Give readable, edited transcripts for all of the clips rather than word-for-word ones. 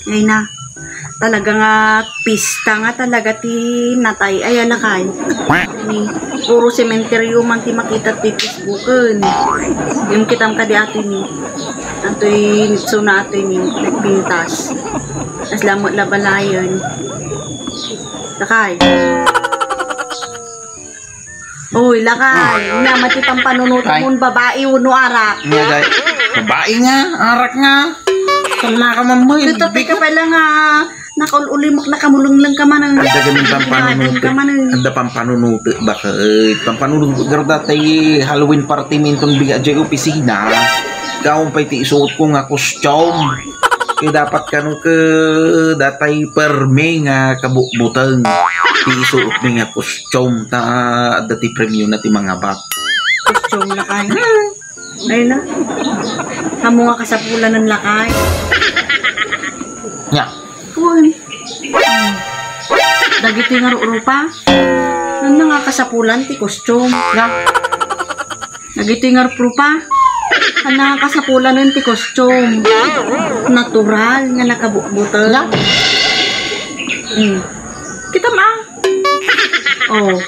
Ay na. Talaga nga pista nga talaga ti natay ay alakay. Ni puro sementeryo man ti makita ti Facebooken. Yung kitam ka di atin ni. Ato'y nitso na ato'y ni nagpintas. As lamot labalayon. Lakay. Uy, lakay. Naman ti pampanunot mong babae uno arak. Nga day. Babae nga, arak nga. Tala ka mamay. Ito ka pala nga. Nakaulimak na kamulong lang ka man. Ada gamin pampanunut. Ada pampanunut. Bakit? Pampanunut. Garo datay Halloween party mintong biga dyan opisina. Kaon pa'y ti isuot ko nga costume. Kaya dapat ka nung ke datay perme nga kabukbutang. Ti isuot mo nga costume. Ta dati premium na ti mga bak. Costume lakay. Ay na. Hamo nga kasapulan ng lakay. Nya. Kuwan. Dagito yung aro pa. Ano nga kasapulan ti costume. Nga. Dagito yung aro pa. Ano nga kasapulan ng ti costume. Natural nga nakabukbutan. Nga. Kita ma. Oh.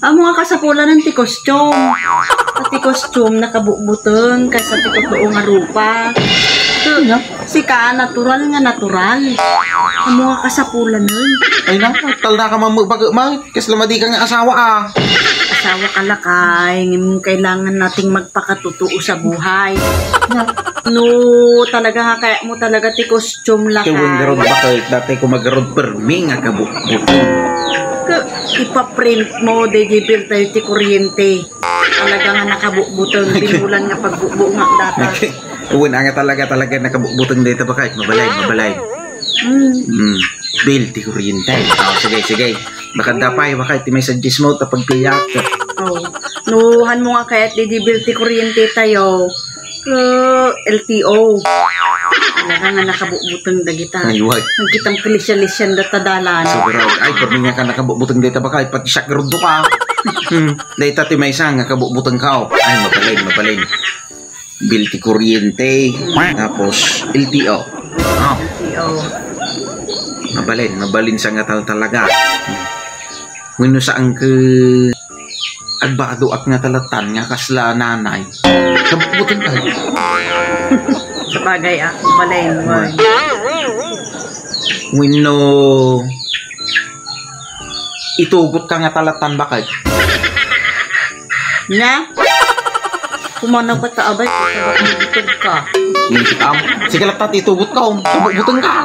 Amo nga kasapulan ng ti costume. At ti costume nakabukbutan kasi ti totoo nga rupa. Si ka, natural nga natural. Amo nga kasapulan nun. Ay na, tal na ka mamagmag. Kasi lamadi ka nga asawa ah. Asawa ka lakay. Kailangan nating magpakatutuo sa buhay. No, talaga nga kaya mo talaga ti costume lakay. Kaya garod bakit dati ko magarod permi nga kabukbutan. Ipaprint mo, digibil tayo ti kuryente. Talaga nga nakabukbutan. Binulan nga pagbukbo nga data. Uwan nga talaga nakabukbutan dito ba kahit mabalay. Bill, ti kuryente. Sige. Baka dapay, baka ti may suggest mo tapag piyak. Nuhan mo nga kahit digibil ti kuryente tayo. LTO. Talaga nga nakabukbutan dagita. Ayway. Ang kitang pilisyan-lisyan datadalan. Siguro, ay, kung nga ka nakabukbutan dito ba kahit pati siya garudo ka. Dahil tati may isang nakabukbutan ka. Ay, mabalay. Bill ti kuryente. Tapos, LTO. LTO. Mabalin sa nga talaga. Ngano saan ka agbado at nga talatan nga kasla nanay. Kabukbutan ka. Sa bagay mabalay. Ngano itugot ka nga talatan bakit? Nga? Kumana ba taabay ko? Kabukbutog ka. Sige lang tati, itugot ka. Kabukbutan ka.